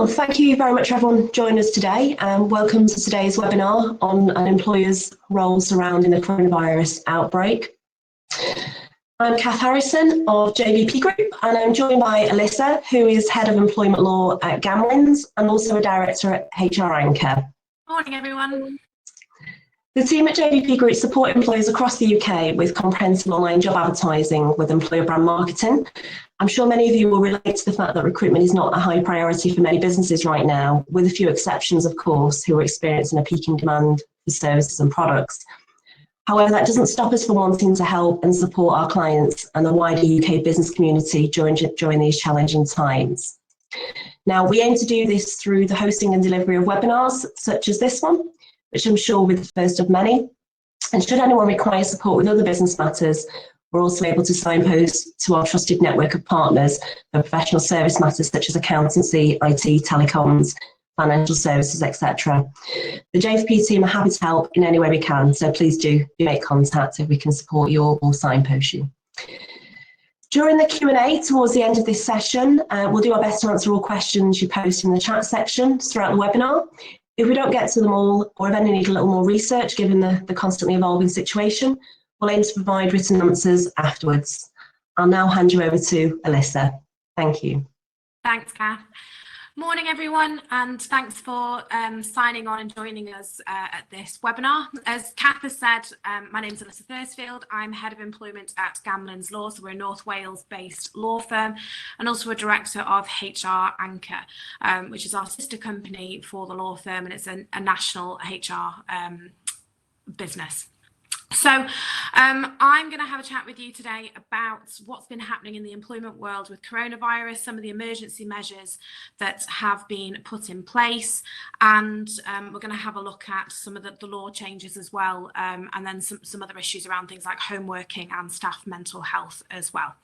Well, thank you very much for everyone joining us today, and welcome to today's webinar on an employer's role surrounding the coronavirus outbreak. I'm Kath Harrison of JVP Group, and I'm joined by Alyssa, who is Head of Employment Law at Gamlins and also a Director at HR Anchor. Morning, everyone. The team at JVP Group support employers across the UK with comprehensive online job advertising with employer brand marketing. I'm sure many of you will relate to the fact that recruitment is not a high priority for many businesses right now, with a few exceptions, of course, who are experiencing a peaking demand for services and products. However, that doesn't stop us from wanting to help and support our clients and the wider UK business community during these challenging times. Now, we aim to do this through the hosting and delivery of webinars such as this one, which I'm sure will be the first of many. And should anyone require support with other business matters, we're also able to signpost to our trusted network of partners for professional service matters such as accountancy, IT, telecoms, financial services, etc. The JVP team are happy to help in any way we can, so please do make contact if we can support you or signpost you. During the Q&A towards the end of this session, we'll do our best to answer all questions you post in the chat section throughout the webinar. If we don't get to them all, or if any need a little more research given the constantly evolving situation, we'll aim to provide written answers afterwards. I'll now hand you over to Alyssa. Thank you. Thanks, Kath. Morning, everyone, and thanks for signing on and joining us at this webinar. As Kath has said, my name is Alyssa Thursfield. I'm Head of Employment at Gamlins Law, so we're a North Wales-based law firm, and also a Director of HR Anchor, which is our sister company for the law firm, and it's a national HR business. So I'm going to have a chat with you today about what's been happening in the employment world with coronavirus, some of the emergency measures that have been put in place, and we're going to have a look at some of the law changes as well, and then some other issues around things like home working and staff mental health as well.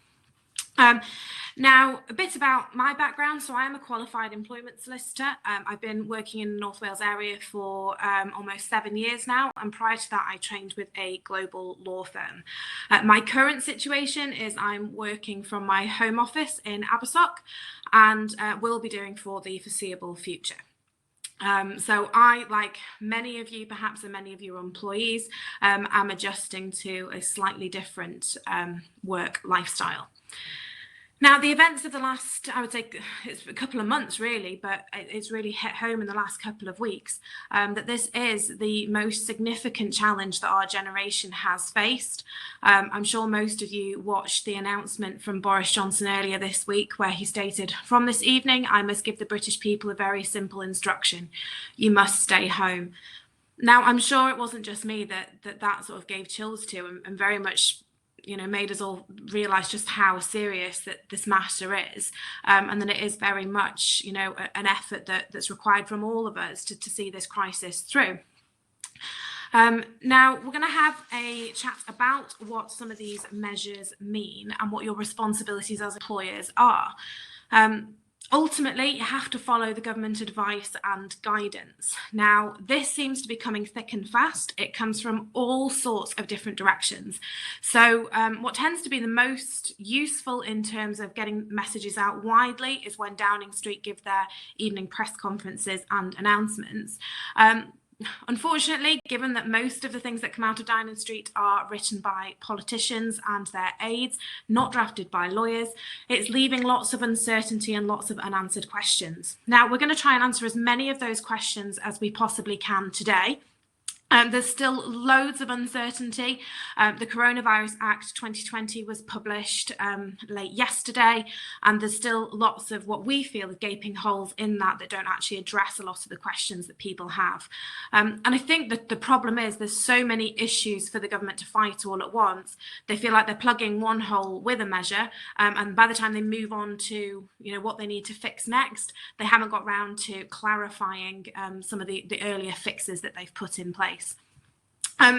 Now, a bit about my background. So I am a qualified employment solicitor. I've been working in the North Wales area for almost 7 years now. And prior to that, I trained with a global law firm. My current situation is I'm working from my home office in Abersoch, and will be doing for the foreseeable future. So I, like many of you, perhaps, and many of your employees, am adjusting to a slightly different work lifestyle. Now, the events of the last, I would say, it's a couple of months really, but it's really hit home in the last couple of weeks, that this is the most significant challenge that our generation has faced. I'm sure most of you watched the announcement from Boris Johnson earlier this week, where he stated, "From this evening, I must give the British people a very simple instruction. You must stay home." Now, I'm sure it wasn't just me that sort of gave chills to, and very much made us all realise just how serious that this matter is, and that it is very much, an effort that's required from all of us to see this crisis through. Now, we're going to have a chat about what some of these measures mean and what your responsibilities as employers are. Ultimately, you have to follow the government advice and guidance. Now, this seems to be coming thick and fast. It comes from all sorts of different directions. So what tends to be the most useful in terms of getting messages out widely is when Downing Street give their evening press conferences and announcements. Unfortunately, given that most of the things that come out of Downing Street are written by politicians and their aides, not drafted by lawyers, it's leaving lots of uncertainty and lots of unanswered questions. Now, we're going to try and answer as many of those questions as we possibly can today. There's still loads of uncertainty. The Coronavirus Act 2020 was published late yesterday, and there's still lots of what we feel are gaping holes in that don't actually address a lot of the questions that people have. And I think that the problem is there's so many issues for the government to fight all at once. They feel like they're plugging one hole with a measure, and by the time they move on to what they need to fix next, they haven't got round to clarifying some of the earlier fixes that they've put in place.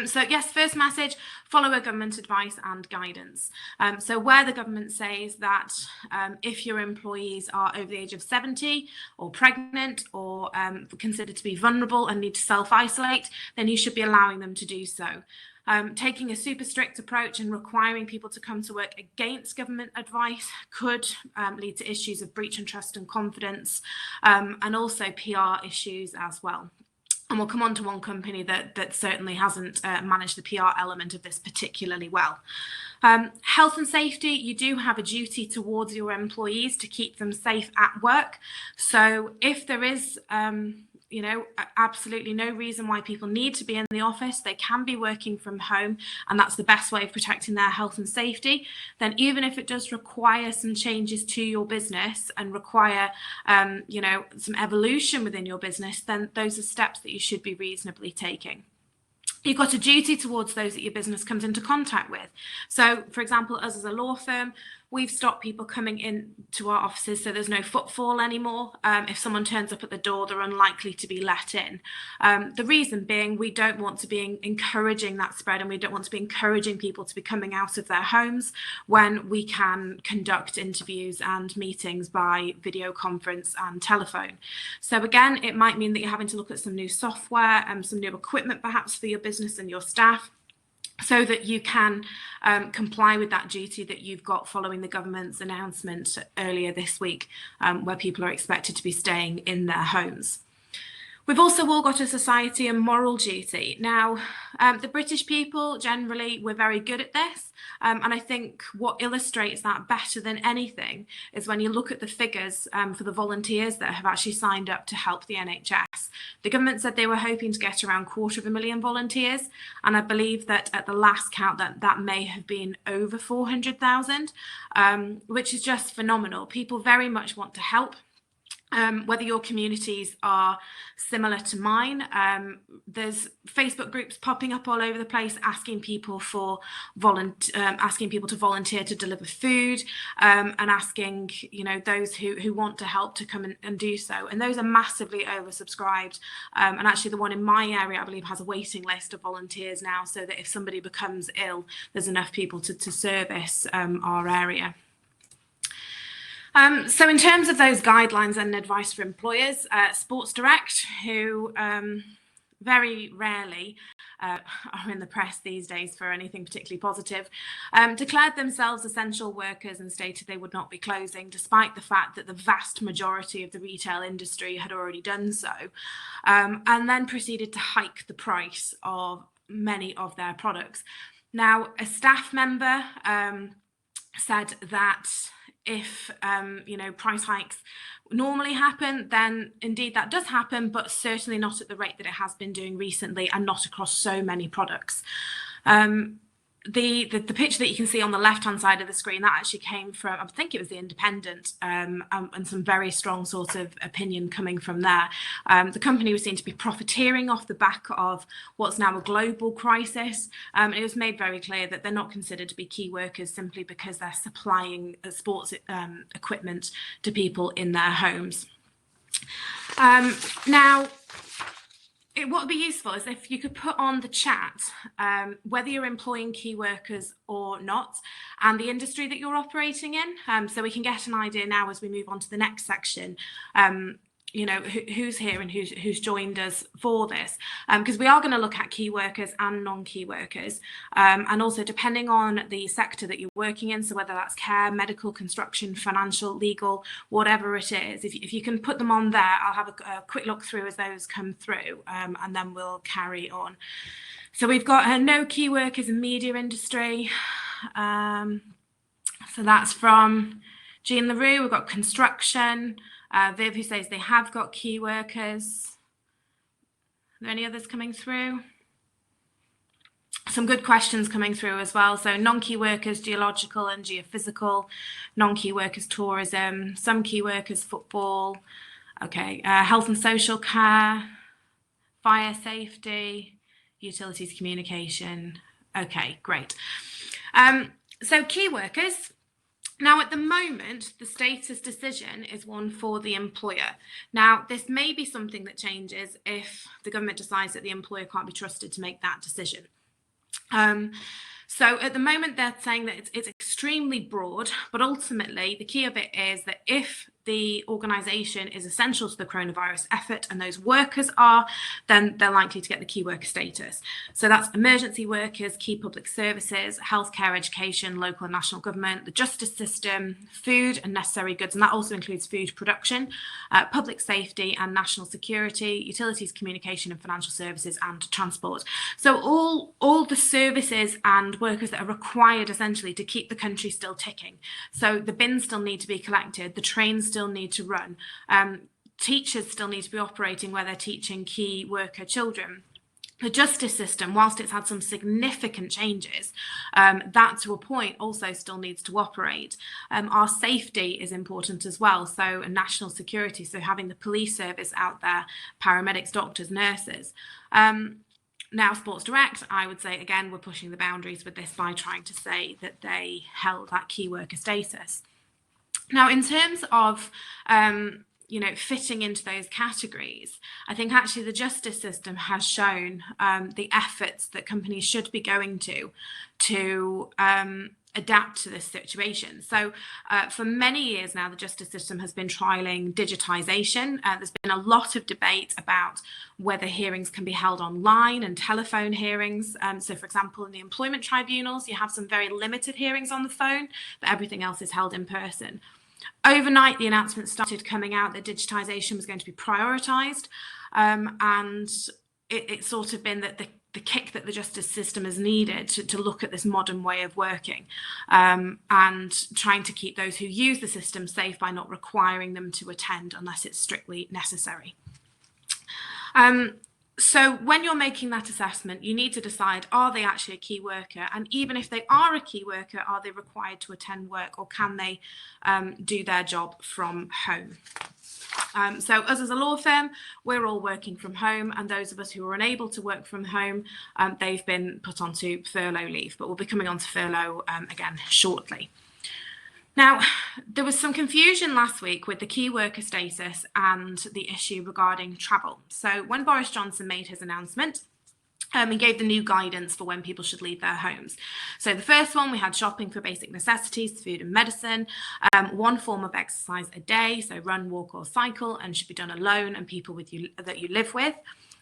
So yes, first message, follow a government advice and guidance. So where the government says that if your employees are over the age of 70 or pregnant or considered to be vulnerable and need to self-isolate, then you should be allowing them to do so. Taking a super strict approach and requiring people to come to work against government advice could lead to issues of breach of trust and confidence, and also PR issues as well. And we'll come on to one company that certainly hasn't managed the PR element of this particularly well. Health and safety, you do have a duty towards your employees to keep them safe at work. So if there is absolutely no reason why people need to be in the office, they can be working from home, and that's the best way of protecting their health and safety. Then even if it does require some changes to your business and require some evolution within your business, then those are steps that you should be reasonably taking. You've got a duty towards those that your business comes into contact with. So, for example, us as a law firm, we've stopped people coming in to our offices, so there's no footfall anymore. If someone turns up at the door, they're unlikely to be let in. The reason being, we don't want to be encouraging that spread, and we don't want to be encouraging people to be coming out of their homes when we can conduct interviews and meetings by video conference and telephone. So again, it might mean that you're having to look at some new software and some new equipment perhaps for your business and your staff, so that you can comply with that duty that you've got following the government's announcement earlier this week, where people are expected to be staying in their homes. We've also all got a society and moral duty. Now, the British people, generally, we're very good at this. And I think what illustrates that better than anything is when you look at the figures for the volunteers that have actually signed up to help the NHS. The government said they were hoping to get around 250,000 volunteers. And I believe that at the last count that may have been over 400,000, which is just phenomenal. People very much want to help. Whether your communities are similar to mine, there's Facebook groups popping up all over the place asking people to volunteer to deliver food, and asking those who want to help to come and do so. And those are massively oversubscribed. And actually, the one in my area, I believe, has a waiting list of volunteers now, so that if somebody becomes ill, there's enough people to service our area. So in terms of those guidelines and advice for employers, Sports Direct, who very rarely are in the press these days for anything particularly positive, declared themselves essential workers and stated they would not be closing, despite the fact that the vast majority of the retail industry had already done so, and then proceeded to hike the price of many of their products. Now, a staff member said that if price hikes normally happen, then indeed that does happen, but certainly not at the rate that it has been doing recently, and not across so many products. The picture that you can see on the left-hand side of the screen, that actually came from, I think it was the Independent, and some very strong sort of opinion coming from there. The company was seen to be profiteering off the back of what's now a global crisis. It was made very clear that they're not considered to be key workers simply because they're supplying sports equipment to people in their homes. Now, what would be useful is if you could put on the chat whether you're employing key workers or not, and the industry that you're operating in, so we can get an idea now as we move on to the next section, who's here and who's joined us for this, because we are going to look at key workers and non-key workers, and also depending on the sector that you're working in, so whether that's care, medical, construction, financial, legal, whatever it is, if you can put them on there, I'll have a quick look through as those come through, and then we'll carry on. So we've got no key workers in media industry, so that's from Jean LaRue. We've got construction. Viv, who says they have got key workers. Are there any others coming through? Some good questions coming through as well. So non-key workers, geological and geophysical, non-key workers, tourism, some key workers, football, okay, health and social care, fire safety, utilities, communication. Okay, great. So key workers. Now, at the moment, the status decision is one for the employer. Now, this may be something that changes if the government decides that the employer can't be trusted to make that decision. So at the moment, they're saying that it's extremely broad, but ultimately the key of it is that if the organisation is essential to the coronavirus effort and those workers are, then they're likely to get the key worker status. So that's emergency workers, key public services, healthcare, education, local and national government, the justice system, food and necessary goods, and that also includes food production, public safety and national security, utilities, communication and financial services, and transport. So all the services and workers that are required essentially to keep the country still ticking. So the bins still need to be collected, the trains still need to run, teachers still need to be operating where they're teaching key worker children. The justice system, whilst it's had some significant changes, that to a point also still needs to operate. Our safety is important as well, so national security, so having the police service out there, paramedics, doctors, nurses. Now, Sports Direct, I would say, again, we're pushing the boundaries with this by trying to say that they held that key worker status. Now, in terms of fitting into those categories, I think actually the justice system has shown the efforts that companies should be going to adapt to this situation. So for many years now, the justice system has been trialling digitisation. There's been a lot of debate about whether hearings can be held online and telephone hearings. So for example, in the employment tribunals, you have some very limited hearings on the phone, but everything else is held in person. Overnight, the announcement started coming out that digitisation was going to be prioritised, and it's sort of been that the kick that the justice system has needed to look at this modern way of working, and trying to keep those who use the system safe by not requiring them to attend unless it's strictly necessary. So when you're making that assessment, you need to decide, are they actually a key worker? And even if they are a key worker, are they required to attend work, or can they do their job from home? So us as a law firm, we're all working from home, and those of us who are unable to work from home, they've been put onto furlough leave, but we'll be coming onto furlough again shortly. Now, there was some confusion last week with the key worker status and the issue regarding travel. So when Boris Johnson made his announcement, he gave the new guidance for when people should leave their homes. So the first one, we had shopping for basic necessities, food and medicine, one form of exercise a day, so run, walk or cycle, and should be done alone and people that you live with,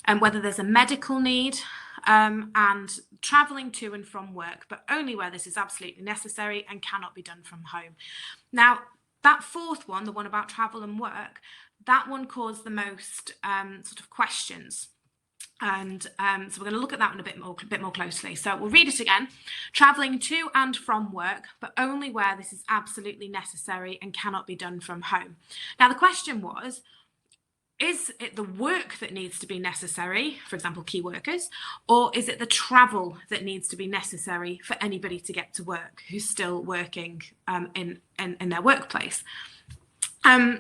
and whether there's a medical need, and travelling to and from work, but only where this is absolutely necessary and cannot be done from home. Now, that fourth one, the one about travel and work, that one caused the most sort of questions. And so we're going to look at that one a bit more closely. So we'll read it again. Travelling to and from work, but only where this is absolutely necessary and cannot be done from home. Now, the question was, is it the work that needs to be necessary, for example, key workers, or is it the travel that needs to be necessary for anybody to get to work who's still working in their workplace?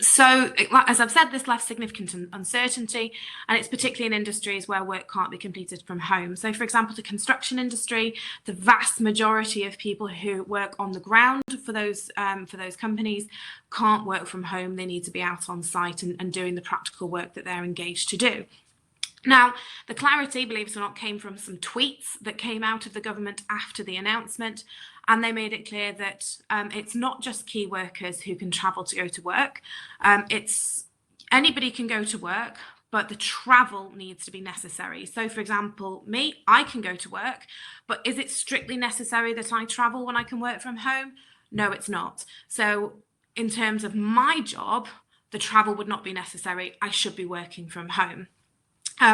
So, as I've said, this left significant uncertainty, and it's particularly in industries where work can't be completed from home. So, for example, the construction industry, the vast majority of people who work on the ground for those companies can't work from home. They need to be out on site and doing the practical work that they're engaged to do. Now, the clarity, believe it or not, came from some tweets that came out of the government after the announcement, and they made it clear that it's not just key workers who can travel to go to work. It's anybody can go to work, but the travel needs to be necessary. So, for example, me, I can go to work, but is it strictly necessary that I travel when I can work from home? No, it's not. So, in terms of my job, the travel would not be necessary. I should be working from home.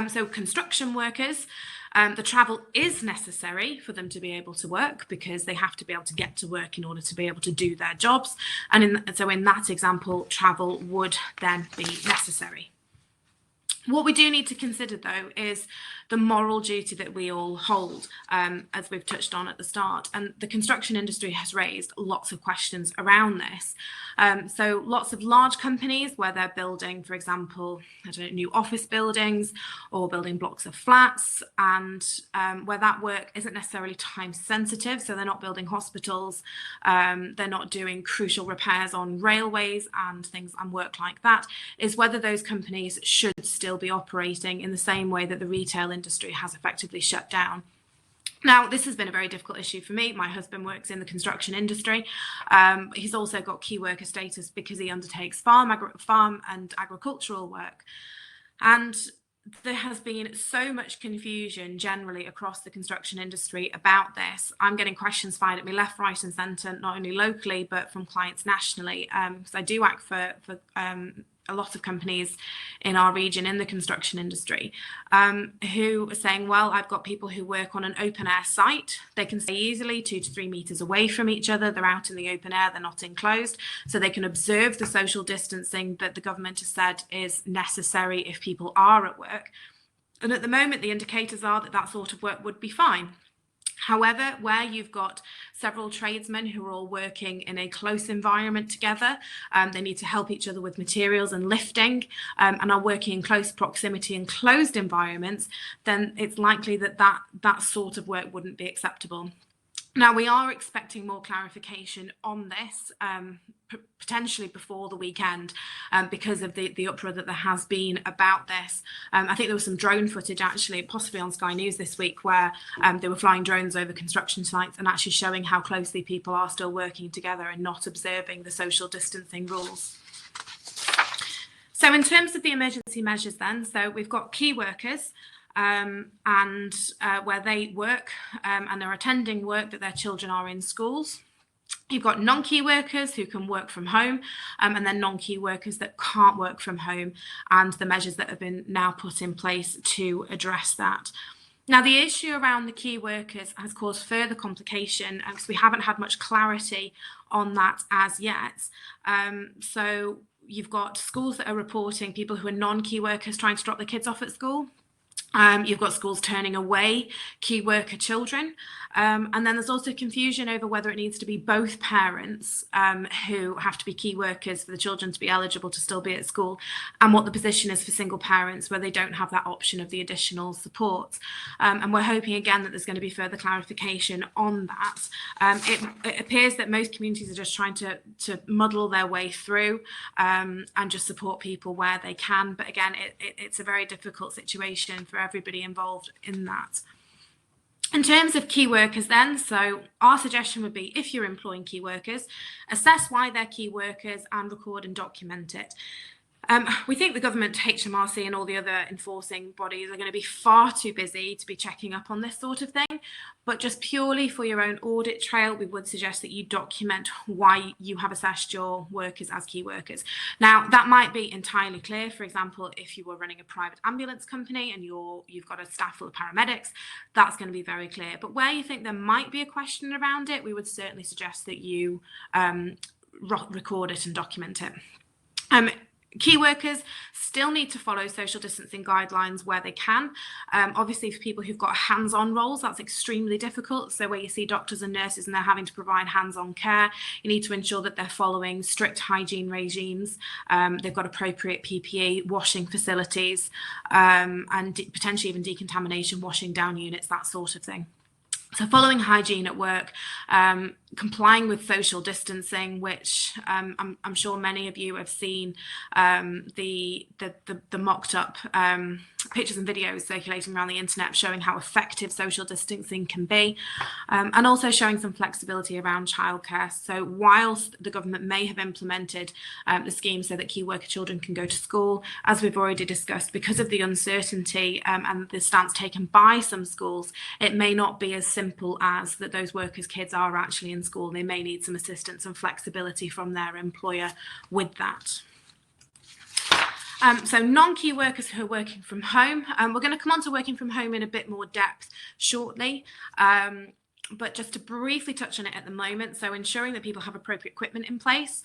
So construction workers, the travel is necessary for them to be able to work because they have to be able to get to work in order to be able to do their jobs. And so in that example, travel would then be necessary. What we do need to consider, though, is the moral duty that we all hold, as we've touched on at the start. And the construction industry has raised lots of questions around this. So lots of large companies where they're building, for example, new office buildings or building blocks of flats, and where that work isn't necessarily time sensitive. So they're not building hospitals, they're not doing crucial repairs on railways and things and work like that, is whether those companies should still be operating in the same way that the retail industry has effectively shut down. Now, this has been a very difficult issue for me. My husband works in the construction industry. He's also got key worker status because he undertakes farm and agricultural work. And there has been so much confusion generally across the construction industry about this. I'm getting questions fired at me left, right and centre, not only locally, but from clients nationally. Because I do act for a lot of companies in our region in the construction industry who are saying, well, I've got people who work on an open air site. They can stay easily 2 to 3 meters away from each other. They're out in the open air. They're not enclosed. So they can observe the social distancing that the government has said is necessary if people are at work. And at the moment, the indicators are that that sort of work would be fine. However, where you've got several tradesmen who are all working in a close environment together, they need to help each other with materials and lifting, and are working in close proximity in closed environments, then it's likely that that sort of work wouldn't be acceptable. Now, we are expecting more clarification on this, potentially before the weekend, because of the uproar that there has been about this. I think there was some drone footage actually, possibly on Sky News this week, where they were flying drones over construction sites and actually showing how closely people are still working together and not observing the social distancing rules. So in terms of the emergency measures then, so we've got key workers, and where they work and are attending work that their children are in schools. You've got non-key workers who can work from home, and then non-key workers that can't work from home, and the measures that have been now put in place to address that. Now, the issue around the key workers has caused further complication because we haven't had much clarity on that as yet. So you've got schools that are reporting people who are non-key workers trying to drop their kids off at school. You've got schools turning away key worker children. And then there's also confusion over whether it needs to be both parents who have to be key workers for the children to be eligible to still be at school, and what the position is for single parents where they don't have that option of the additional support. And we're hoping again that there's going to be further clarification on that. It appears that most communities are just trying to muddle their way through and just support people where they can. But again, it's a very difficult situation for everybody involved in that. In terms of key workers then, so our suggestion would be, if you're employing key workers, assess why they're key workers and record and document it. We think the government, HMRC and all the other enforcing bodies are going to be far too busy to be checking up on this sort of thing, but just purely for your own audit trail, we would suggest that you document why you have assessed your workers as key workers. Now, that might be entirely clear. For example, if you were running a private ambulance company and you've got a staff full of paramedics, that's going to be very clear. But where you think there might be a question around it, we would certainly suggest that you record it and document it. Key workers still need to follow social distancing guidelines where they can. Obviously, for people who've got hands-on roles, that's extremely difficult. So where you see doctors and nurses and they're having to provide hands-on care, you need to ensure that they're following strict hygiene regimes. They've got appropriate PPE, washing facilities, and potentially even decontamination, washing down units, that sort of thing. So following hygiene at work, complying with social distancing, which I'm sure many of you have seen the mocked up pictures and videos circulating around the internet showing how effective social distancing can be, and also showing some flexibility around childcare. So whilst the government may have implemented the scheme so that key worker children can go to school, as we've already discussed, because of the uncertainty and the stance taken by some schools, it may not be as simple as that those workers' kids are actually in school. They may need some assistance and flexibility from their employer with that. So non-key workers who are working from home, we're going to come on to working from home in a bit more depth shortly. But just to briefly touch on it at the moment, so ensuring that people have appropriate equipment in place,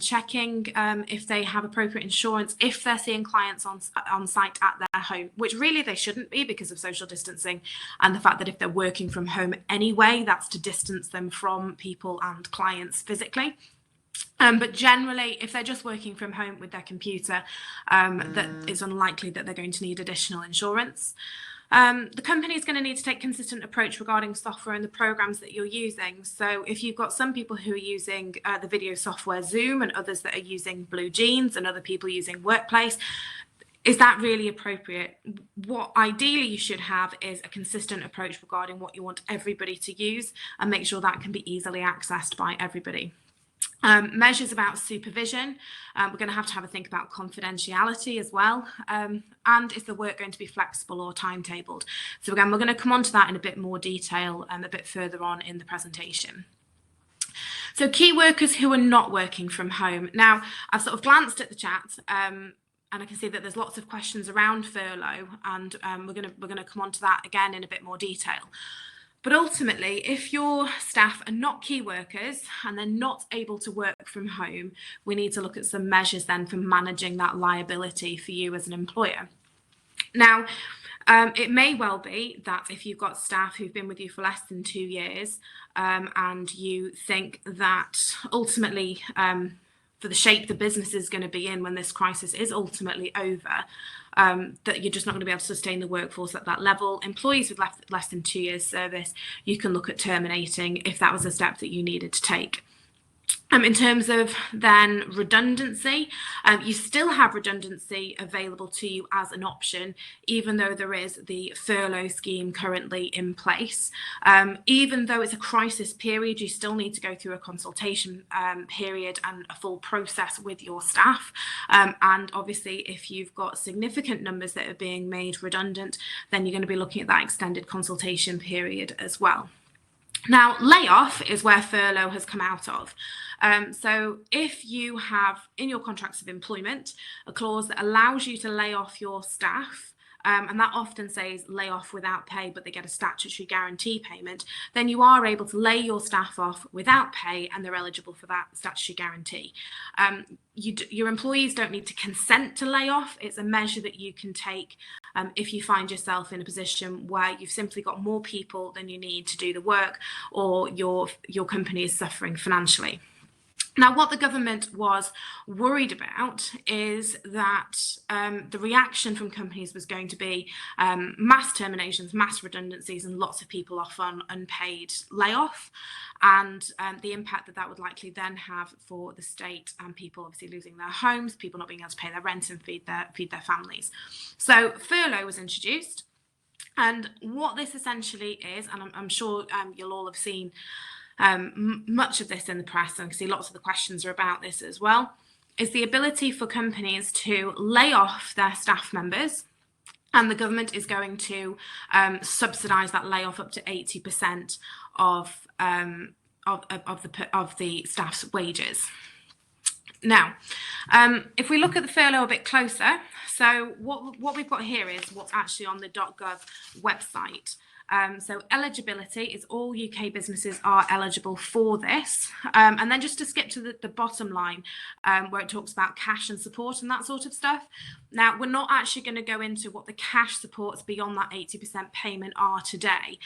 checking if they have appropriate insurance, if they're seeing clients on site at their home, which really they shouldn't be because of social distancing and the fact that if they're working from home anyway, that's to distance them from people and clients physically. But generally, if they're just working from home with their computer, that it's unlikely that they're going to need additional insurance. The company is going to need to take a consistent approach regarding software and the programs that you're using. So if you've got some people who are using the video software Zoom and others that are using Blue Jeans and other people using Workplace, Is that really appropriate? What ideally you should have is a consistent approach regarding what you want everybody to use, and make sure that can be easily accessed by everybody. Measures about supervision, we're going to have a think about confidentiality as well, and is the work going to be flexible or timetabled? So again, we're going to come on to that in a bit more detail a bit further on in the presentation. So key workers who are not working from home. Now, I've sort of glanced at the chat, and I can see that there's lots of questions around furlough, and we're going to come on to that again in a bit more detail. But ultimately, if your staff are not key workers and they're not able to work from home, we need to look at some measures then for managing that liability for you as an employer. Now, it may well be that if you've got staff who've been with you for less than 2 years, and you think that ultimately, for the shape the business is going to be in when this crisis is ultimately over, that you're just not going to be able to sustain the workforce at that level. Employees with less than 2 years service, you can look at terminating if that was a step that you needed to take. In terms of then redundancy, you still have redundancy available to you as an option, even though there is the furlough scheme currently in place. Even though it's a crisis period, you still need to go through a consultation period and a full process with your staff. And obviously, if you've got significant numbers that are being made redundant, then you're going to be looking at that extended consultation period as well. Now, layoff is where furlough has come out of. So if you have in your contracts of employment a clause that allows you to lay off your staff, and that often says lay off without pay, but they get a statutory guarantee payment, then you are able to lay your staff off without pay and they're eligible for that statutory guarantee. Your employees don't need to consent to lay off. It's a measure that you can take if you find yourself in a position where you've simply got more people than you need to do the work, or your company is suffering financially. Now, what the government was worried about is that the reaction from companies was going to be mass terminations, mass redundancies, and lots of people off on unpaid layoff, and the impact that would likely then have for the state and people obviously losing their homes, people not being able to pay their rent and feed their families. So furlough was introduced, and what this essentially is, and I'm sure you'll all have seen much of this in the press, and I can see lots of the questions are about this as well, is the ability for companies to lay off their staff members, and the government is going to subsidise that layoff up to 80% of the staff's wages. Now, if we look at the furlough a bit closer, so what we've got here is what's actually on the .gov website. So eligibility is all UK businesses are eligible for this. And then just to skip to the bottom line, where it talks about cash and support and that sort of stuff. Now, we're not actually going to go into what the cash supports beyond that 80% payment are today.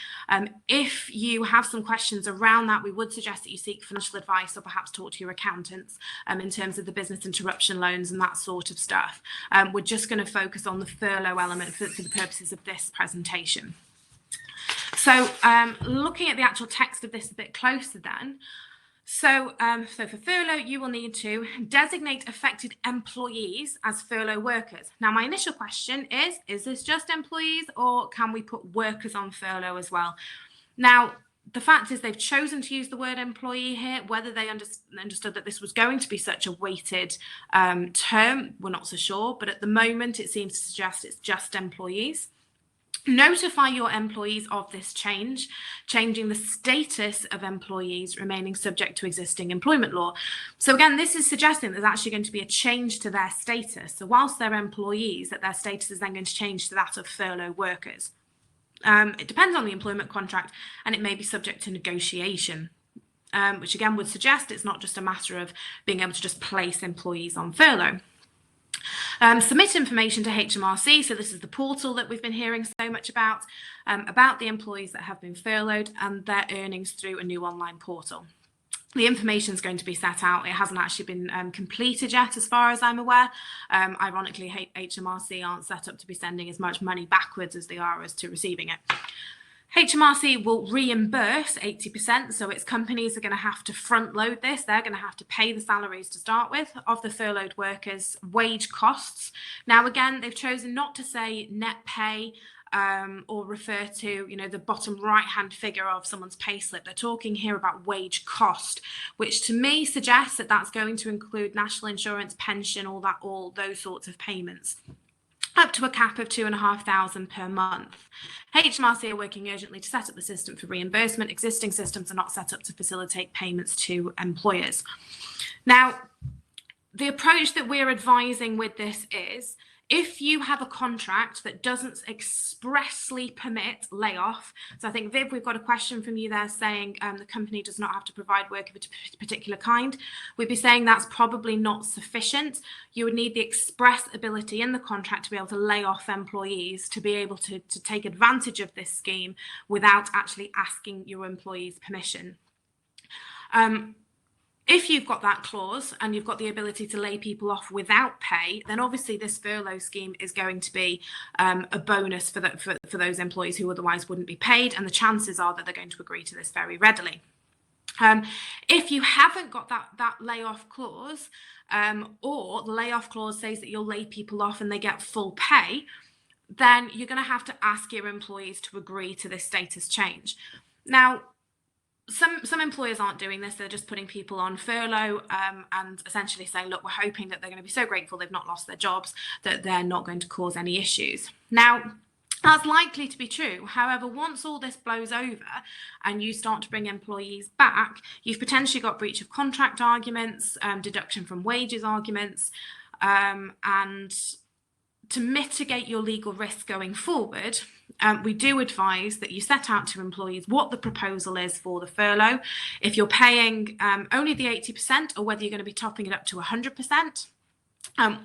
If you have some questions around that, we would suggest that you seek financial advice or perhaps talk to your accountants in terms of the business interruption loans and that sort of stuff. We're just going to focus on the furlough element for the purposes of this presentation. So looking at the actual text of this a bit closer then, so for furlough, you will need to designate affected employees as furlough workers. Now, my initial question is this just employees, or can we put workers on furlough as well? Now, the fact is they've chosen to use the word employee here. Whether they understood that this was going to be such a weighted term, we're not so sure, but at the moment it seems to suggest it's just employees. Notify your employees of this change, changing the status of employees remaining subject to existing employment law. So again, this is suggesting there's actually going to be a change to their status. So whilst they're employees, that their status is then going to change to that of furlough workers. It depends on the employment contract, and it may be subject to negotiation, which again would suggest it's not just a matter of being able to just place employees on furlough. Submit information to HMRC, so this is the portal that we've been hearing so much about the employees that have been furloughed and their earnings through a new online portal. The information is going to be set out. It hasn't actually been completed yet, as far as I'm aware. Ironically, HMRC aren't set up to be sending as much money backwards as they are as to receiving it. HMRC will reimburse 80%, so its companies are going to have to front load this. They're going to have to pay the salaries to start with of the furloughed workers' wage costs. Now, again, they've chosen not to say net pay or refer to, the bottom right-hand figure of someone's payslip. They're talking here about wage cost, which to me suggests that that's going to include national insurance, pension, all those sorts of payments, up to a cap of £2,500 per month. HMRC are working urgently to set up the system for reimbursement. Existing systems are not set up to facilitate payments to employers. Now, the approach that we're advising with this is, if you have a contract that doesn't expressly permit layoff, so I think, Viv, we've got a question from you there saying the company does not have to provide work of a particular kind. We'd be saying that's probably not sufficient. You would need the express ability in the contract to be able to lay off employees, to be able to take advantage of this scheme without actually asking your employees' permission. If you've got that clause and you've got the ability to lay people off without pay, then obviously this furlough scheme is going to be a bonus for those employees who otherwise wouldn't be paid, and the chances are that they're going to agree to this very readily. If you haven't got that layoff clause, or the layoff clause says that you'll lay people off and they get full pay, then you're going to have to ask your employees to agree to this status change. Now, some employers aren't doing this. They're just putting people on furlough and essentially saying, look, we're hoping that they're going to be so grateful they've not lost their jobs that they're not going to cause any issues. Now, that's likely to be true. However, once all this blows over and you start to bring employees back, you've potentially got breach of contract arguments, deduction from wages arguments, and to mitigate your legal risk going forward, we do advise that you set out to employees what the proposal is for the furlough. If you're paying only the 80%, or whether you're going to be topping it up to 100%.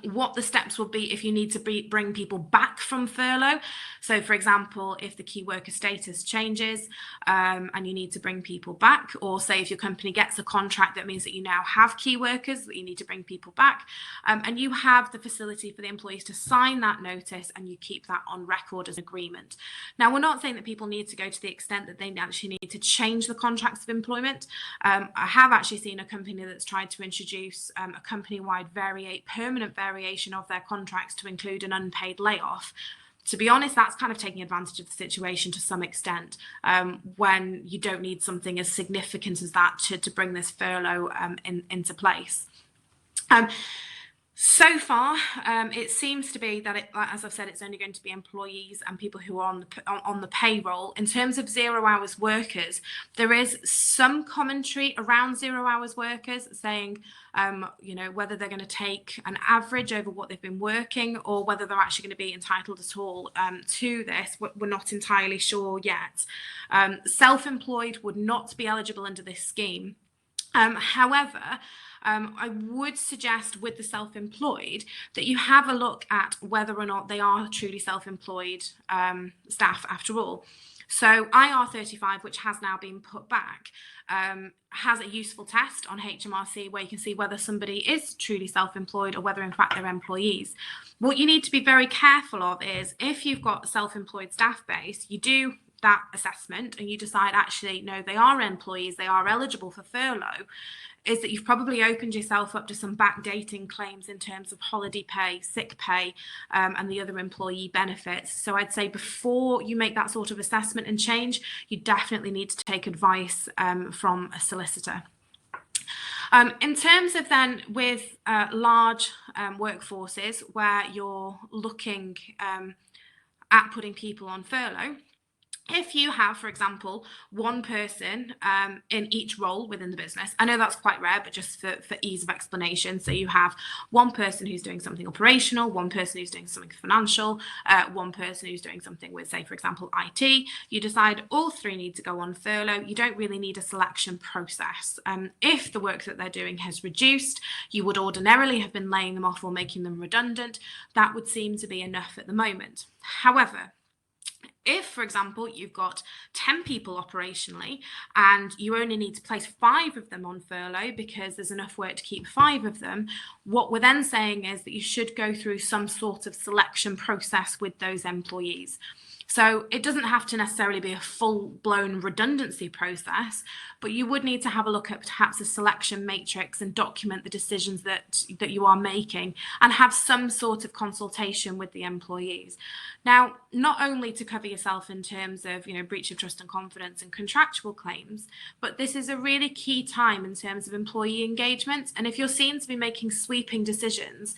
What the steps will be if you need to bring people back from furlough. So, for example, if the key worker status changes and you need to bring people back, or say if your company gets a contract that means that you now have key workers that you need to bring people back, and you have the facility for the employees to sign that notice and you keep that on record as an agreement. Now, we're not saying that people need to go to the extent that they actually need to change the contracts of employment. I have actually seen a company that's tried to introduce a company-wide permanent variation of their contracts to include an unpaid layoff. To be honest, that's kind of taking advantage of the situation to some extent, when you don't need something as significant as that to bring this furlough into place. So far, it seems to be that, as I've said, it's only going to be employees and people who are on the payroll. In terms of 0 hours workers, there is some commentary around 0 hours workers saying, whether they're going to take an average over what they've been working, or whether they're actually going to be entitled at all to this. We're not entirely sure yet. Self-employed would not be eligible under this scheme. However, I would suggest with the self-employed that you have a look at whether or not they are truly self-employed staff after all. So IR35, which has now been put back, has a useful test on HMRC where you can see whether somebody is truly self-employed or whether in fact they're employees. What you need to be very careful of is, if you've got a self-employed staff base, you do that assessment and you decide actually no, they are employees, they are eligible for furlough, is that you've probably opened yourself up to some backdating claims in terms of holiday pay, sick pay, and the other employee benefits. So I'd say before you make that sort of assessment and change, you definitely need to take advice from a solicitor. In terms of then with large workforces where you're looking at putting people on furlough, if you have, for example, one person in each role within the business, I know that's quite rare, but just for ease of explanation. So you have one person who's doing something operational, one person who's doing something financial, one person who's doing something with, say, for example, IT. You decide all three need to go on furlough. You don't really need a selection process. If the work that they're doing has reduced, you would ordinarily have been laying them off or making them redundant. That would seem to be enough at the moment. However, if, for example, you've got 10 people operationally and you only need to place 5 of them on furlough because there's enough work to keep 5 of them, what we're then saying is that you should go through some sort of selection process with those employees. So it doesn't have to necessarily be a full-blown redundancy process, but you would need to have a look at perhaps a selection matrix and document the decisions that you are making, and have some sort of consultation with the employees. Now, not only to cover yourself in terms of, breach of trust and confidence and contractual claims, but this is a really key time in terms of employee engagement. And if you're seen to be making sweeping decisions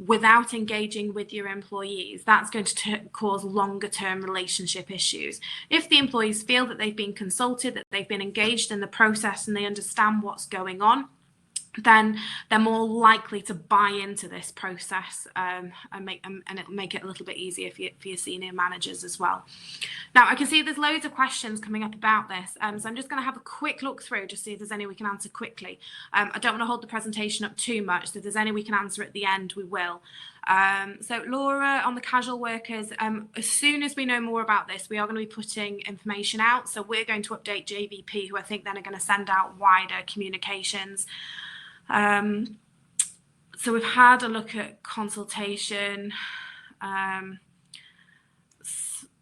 without engaging with your employees, that's going to cause longer term relationship issues. If the employees feel that they've been consulted, that they've been engaged in the process, and they understand what's going on, then they're more likely to buy into this process, and it'll make it a little bit easier for your senior managers as well. Now, I can see there's loads of questions coming up about this, so I'm just going to have a quick look through to see if there's any we can answer quickly. I don't want to hold the presentation up too much, so if there's any we can answer at the end, we will. So Laura, on the casual workers, as soon as we know more about this, we are going to be putting information out. So we're going to update JVP, who I think then are going to send out wider communications. So we've had a look at consultation,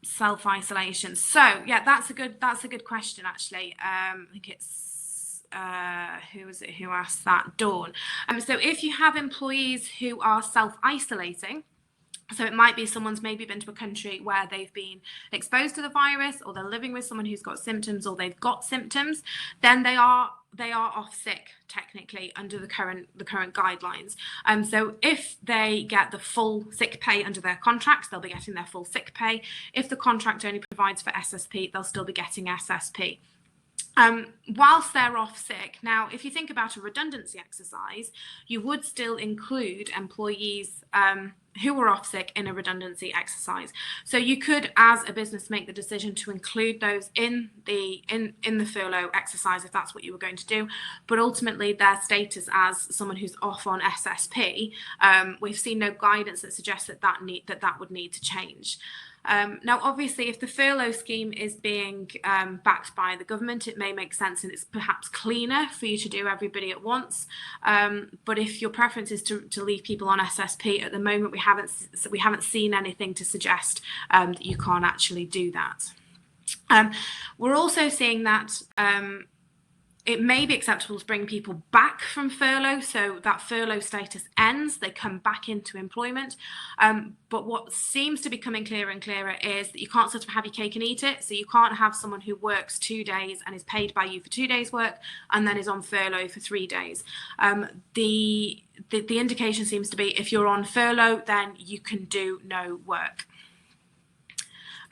self-isolation. So yeah, that's a good question actually. I think it's who was it who asked that? Dawn. So if you have employees who are self-isolating, so it might be someone's maybe been to a country where they've been exposed to the virus, or they're living with someone who's got symptoms, or they've got symptoms, then they are off sick technically under the current guidelines. So if they get the full sick pay under their contracts, they'll be getting their full sick pay. If the contract only provides for SSP, they'll still be getting SSP. Whilst they're off sick. Now, if you think about a redundancy exercise, you would still include employees who were off sick in a redundancy exercise. So you could, as a business, make the decision to include those in the furlough exercise if that's what you were going to do. But ultimately, their status as someone who's off on SSP, we've seen no guidance that suggests that would need to change. Now, obviously, if the furlough scheme is being backed by the government, it may make sense, and it's perhaps cleaner for you to do everybody at once. But if your preference is to leave people on SSP, at the moment we haven't seen anything to suggest that you can't actually do that. We're also seeing that it may be acceptable to bring people back from furlough, so that furlough status ends, they come back into employment. But what seems to be becoming clearer and clearer is that you can't sort of have your cake and eat it. So you can't have someone who works 2 days and is paid by you for 2 days' work and then is on furlough for 3 days. The indication seems to be if you're on furlough, then you can do no work.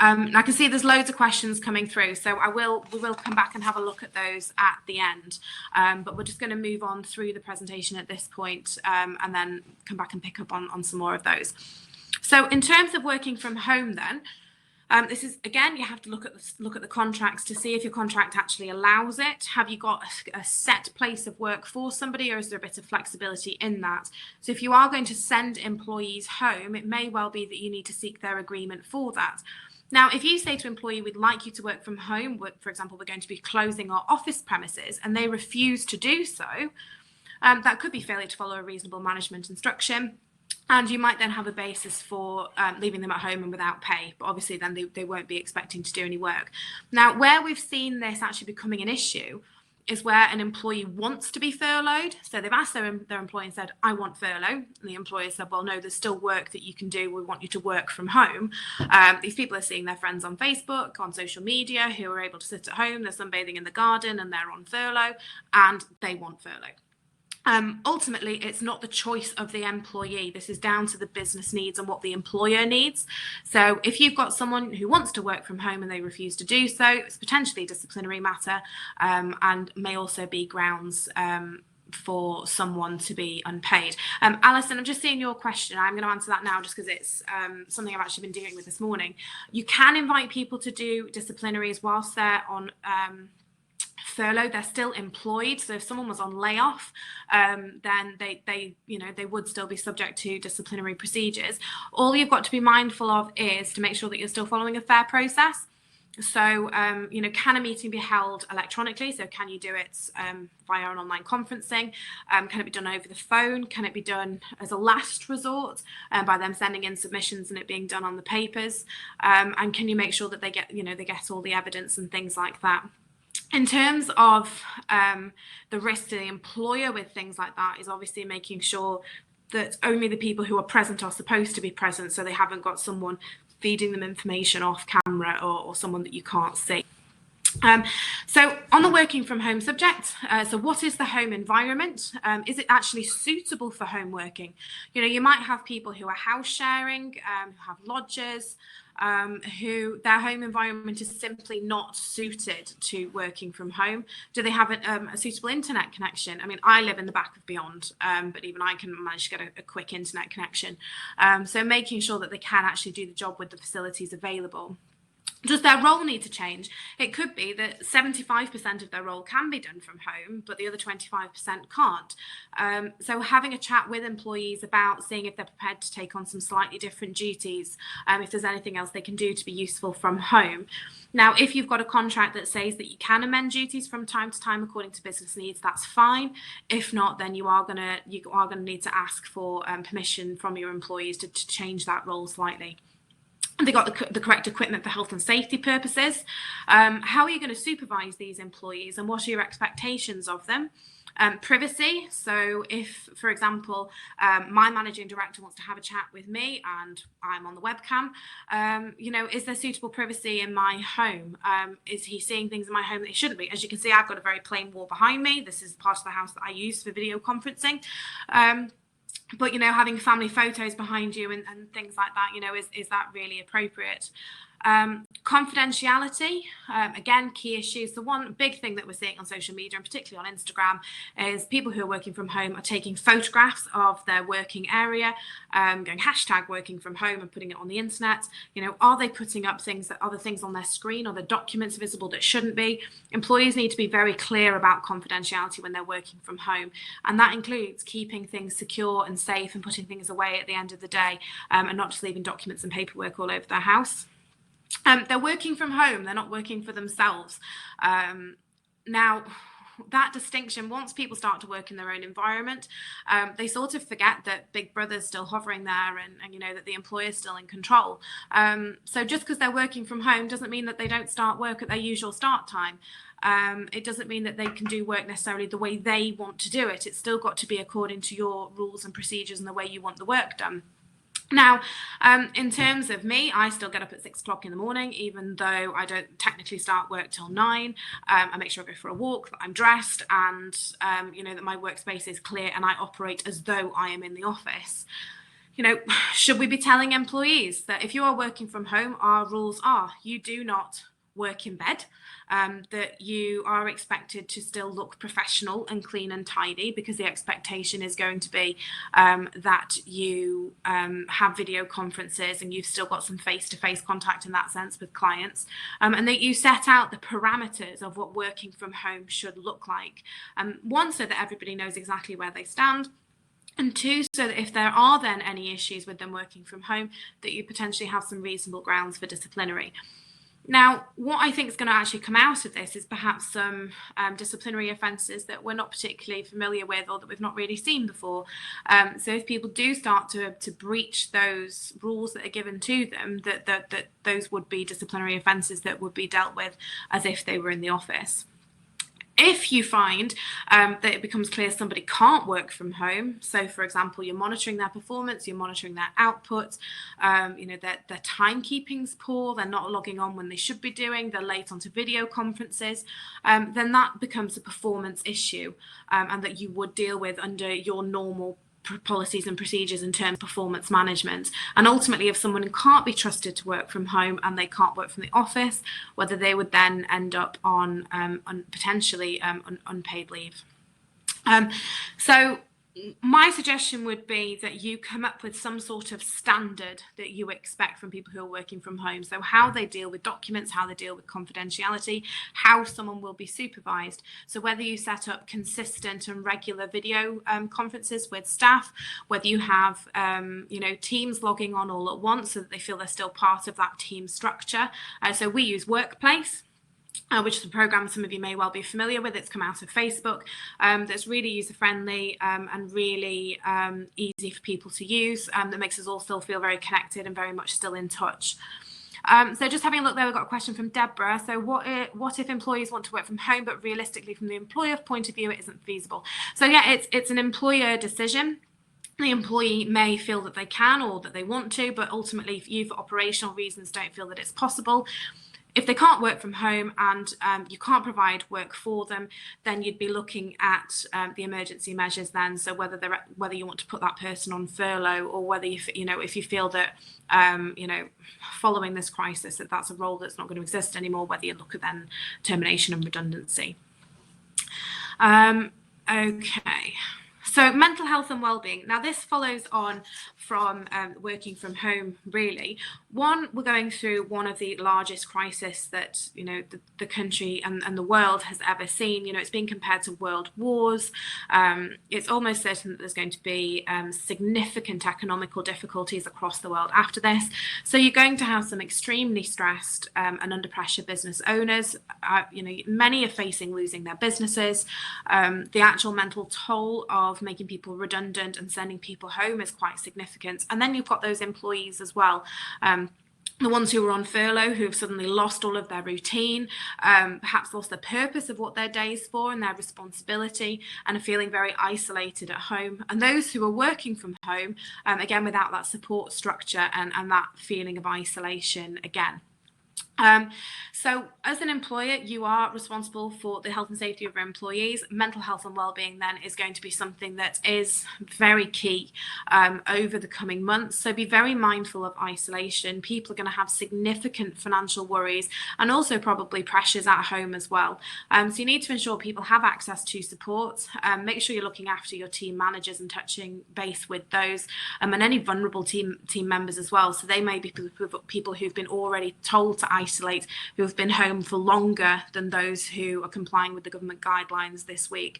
And I can see there's loads of questions coming through, so we will come back and have a look at those at the end. But we're just going to move on through the presentation at this point, and then come back and pick up on some more of those. So in terms of working from home then, this is, again, you have to look at the contracts to see if your contract actually allows it. Have you got a set place of work for somebody, or is there a bit of flexibility in that? So if you are going to send employees home, it may well be that you need to seek their agreement for that. Now, if you say to an employee, we'd like you to work from home, for example, we're going to be closing our office premises, and they refuse to do so, that could be failure to follow a reasonable management instruction. And you might then have a basis for leaving them at home and without pay, but obviously then they won't be expecting to do any work. Now, where we've seen this actually becoming an issue is where an employee wants to be furloughed. So they've asked their employer and said, I want furlough. And the employer said, well, no, there's still work that you can do. We want you to work from home. These people are seeing their friends on Facebook, on social media, who are able to sit at home. They're sunbathing in the garden and they're on furlough, and they want furlough. Ultimately, it's not the choice of the employee. This is down to the business needs and what the employer needs. So if you've got someone who wants to work from home and they refuse to do so, it's potentially a disciplinary matter, and may also be grounds for someone to be unpaid. Alison, I'm just seeing your question. I'm going to answer that now just because it's something I've actually been dealing with this morning. You can invite people to do disciplinaries whilst they're on furlough. They're still employed, so if someone was on layoff, then they would still be subject to disciplinary procedures. All you've got to be mindful of is to make sure that you're still following a fair process. So, can a meeting be held electronically? So can you do it via an online conferencing? Can it be done over the phone? Can it be done as a last resort by them sending in submissions and it being done on the papers? And can you make sure that they get all the evidence and things like that? In terms of the risk to the employer with things like that is obviously making sure that only the people who are present are supposed to be present, so they haven't got someone feeding them information off camera or someone that you can't see. So on the working from home subject, so what is the home environment? Is it actually suitable for home working? You might have people who are house sharing, who have lodgers, who their home environment is simply not suited to working from home. Do they have a suitable internet connection? I mean, I live in the back of beyond, but even I can manage to get a quick internet connection. So making sure that they can actually do the job with the facilities available. Does their role need to change? It could be that 75% of their role can be done from home, but the other 25% can't. So having a chat with employees about seeing if they're prepared to take on some slightly different duties, if there's anything else they can do to be useful from home. Now, if you've got a contract that says that you can amend duties from time to time according to business needs, that's fine. If not, then you are gonna need to ask for permission from your employees to change that role slightly. They got the correct equipment for health and safety purposes. How are you going to supervise these employees and what are your expectations of them? Privacy. So if, for example, my managing director wants to have a chat with me and I'm on the webcam, is there suitable privacy in my home? Is he seeing things in my home that he shouldn't be? As you can see, I've got a very plain wall behind me. This is part of the house that I use for video conferencing. But, having family photos behind you and things like that, is that really appropriate? Confidentiality, again, key issues. The one big thing that we're seeing on social media, and particularly on Instagram, is people who are working from home are taking photographs of their working area, going hashtag working from home and putting it on the internet. Are they putting up other things on their screen? Are the documents visible that shouldn't be? Employees need to be very clear about confidentiality when they're working from home. And that includes keeping things secure and safe and putting things away at the end of the day, and not just leaving documents and paperwork all over their house. They're working from home, they're not working for themselves. Now, that distinction, once people start to work in their own environment, they sort of forget that Big Brother's still hovering there and that the employer's still in control. So just because they're working from home doesn't mean that they don't start work at their usual start time. It doesn't mean that they can do work necessarily the way they want to do it. It's still got to be according to your rules and procedures and the way you want the work done. Now, in terms of me, I still get up at 6 o'clock in the morning, even though I don't technically start work till 9. I make sure I go for a walk, that I'm dressed, and that my workspace is clear and I operate as though I am in the office. Should we be telling employees that if you are working from home, our rules are you do not work in bed, that you are expected to still look professional and clean and tidy, because the expectation is going to be that you have video conferences and you've still got some face-to-face contact in that sense with clients, and that you set out the parameters of what working from home should look like. One, so that everybody knows exactly where they stand, and two, so that if there are then any issues with them working from home, that you potentially have some reasonable grounds for disciplinary. Now, what I think is going to actually come out of this is perhaps some disciplinary offences that we're not particularly familiar with or that we've not really seen before. So if people do start to breach those rules that are given to them, that those would be disciplinary offences that would be dealt with as if they were in the office. If you find that it becomes clear somebody can't work from home, so for example, you're monitoring their performance, you're monitoring their output, their timekeeping's poor, they're not logging on when they should be doing, they're late onto video conferences, then that becomes a performance issue, and that you would deal with under your normal policies and procedures in terms of performance management. And ultimately, if someone can't be trusted to work from home and they can't work from the office, whether they would then end up on potentially unpaid leave. So my suggestion would be that you come up with some sort of standard that you expect from people who are working from home. So how they deal with documents, how they deal with confidentiality, how someone will be supervised. So whether you set up consistent and regular video conferences with staff, whether you have teams logging on all at once so that they feel they're still part of that team structure. So we use Workplace, which is a program some of you may well be familiar with. It's come out of Facebook, that's really user-friendly and really easy for people to use, that makes us all still feel very connected and very much still in touch. So just having a look there, we've got a question from Deborah. So what if employees want to work from home, but realistically from the employer point of view, it isn't feasible? So yeah, it's an employer decision. The employee may feel that they can or that they want to, but ultimately if you, for operational reasons, don't feel that it's possible, if they can't work from home and you can't provide work for them, then you'd be looking at the emergency measures then. So whether you want to put that person on furlough, or whether if you feel that following this crisis that's a role that's not going to exist anymore, whether you look at then termination and redundancy. Okay. So mental health and well-being. Now this follows on from working from home, really. One, we're going through one of the largest crises that the country and the world has ever seen. It's being compared to world wars. It's almost certain that there's going to be significant economical difficulties across the world after this. So you're going to have some extremely stressed and under pressure business owners. Many are facing losing their businesses. The actual mental toll of making people redundant and sending people home is quite significant. And then you've got those employees as well. The ones who were on furlough, who have suddenly lost all of their routine, perhaps lost the purpose of what their day is for and their responsibility, and are feeling very isolated at home. And those who are working from home, again, without that support structure and that feeling of isolation again. So as an employer, you are responsible for the health and safety of your employees. Mental health and well-being then is going to be something that is very key over the coming months. So be very mindful of isolation. People are going to have significant financial worries and also probably pressures at home as well. So you need to ensure people have access to support. Make sure you're looking after your team managers and touching base with those and any vulnerable team members as well. So they may be people who've been already told to isolate, who have been home for longer than those who are complying with the government guidelines this week.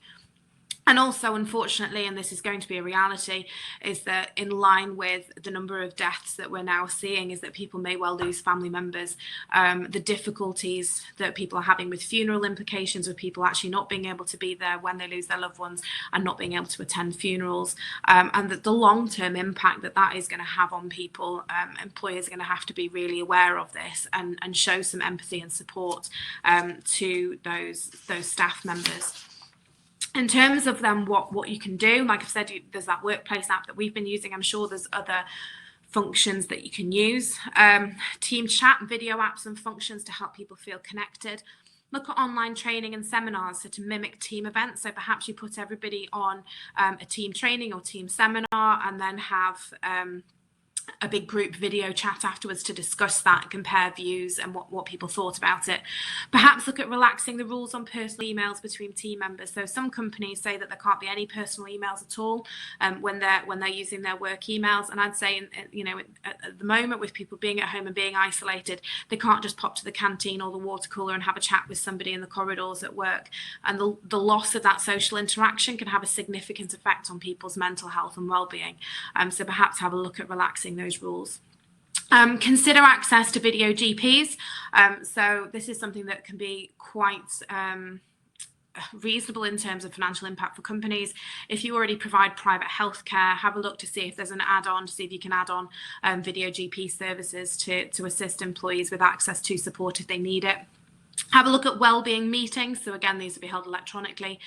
And also, unfortunately, and this is going to be a reality, is that in line with the number of deaths that we're now seeing, is that people may well lose family members. The difficulties that people are having with funeral implications, with people actually not being able to be there when they lose their loved ones and not being able to attend funerals, and that the long-term impact that is going to have on people. Employers are going to have to be really aware of this and show some empathy and support to those staff members. In terms of then what you can do, like I've said, there's that Workplace app that we've been using. I'm sure there's other functions that you can use. Team chat, video apps and functions to help people feel connected. Look at online training and seminars, so to mimic team events. So perhaps you put everybody on a team training or team seminar and then have a big group video chat afterwards to discuss that, compare views and what people thought about it. Perhaps look at relaxing the rules on personal emails between team members. So some companies say that there can't be any personal emails at all when they're using their work emails. And I'd say, at the moment, with people being at home and being isolated, they can't just pop to the canteen or the water cooler and have a chat with somebody in the corridors at work. And the loss of that social interaction can have a significant effect on people's mental health and well-being. So perhaps have a look at relaxing those rules. Consider access to video GPs. So this is something that can be quite reasonable in terms of financial impact for companies. If you already provide private healthcare, have a look to see if there's an add-on, to see if you can add on video GP services to assist employees with access to support if they need it. Have a look at wellbeing meetings. So again, these will be held electronically,